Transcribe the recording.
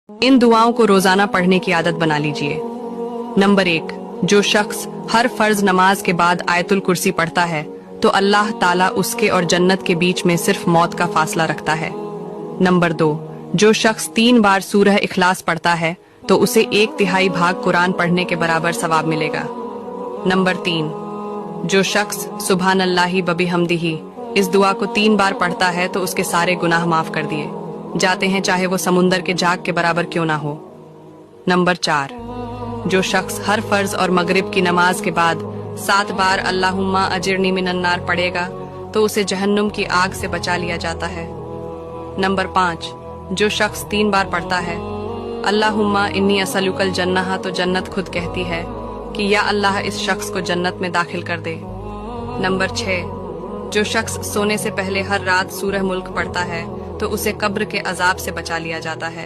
इन दुआओं को रोजाना पढ़ने की आदत बना लीजिए। नंबर 1, जो शख्स हर फर्ज नमाज के बाद आयतुल कुर्सी पढ़ता है तो अल्लाह ताला उसके और जन्नत के बीच में सिर्फ मौत का फासला रखता है। नंबर 2, जो शख्स 3 बार सूरह इखलास पढ़ता है तो उसे 1/3 भाग कुरान पढ़ने के बराबर सवाब मिलेगा। नंबर 3, जो शख्स सुभान अल्लाहि व बिहम्दिही इस दुआ को 3 बार पढ़ता है तो उसके सारे गुनाह माफ कर दिए जाते हैं, चाहे वो समुंदर के झाग के बराबर क्यों ना हो। नंबर 4, जो शख्स हर फर्ज और मगरिब की नमाज के बाद 7 बार अल्लाहुम्मा अजिरनी मिनन्नार पढ़ेगा तो उसे जहन्नुम की आग से बचा लिया जाता है। नंबर 5, जो शख्स 3 बार पढ़ता है अल्लाहुम्मा इन्नी असलुकल जन्नह तो जन्नत खुद कहती है कि या अल्लाह इस शख्स को जन्नत में दाखिल कर दे। नंबर 6, जो शख्स सोने से पहले हर रात सूरह मुल्क पढ़ता है तो उसे कब्र के अजाब से बचा लिया जाता है।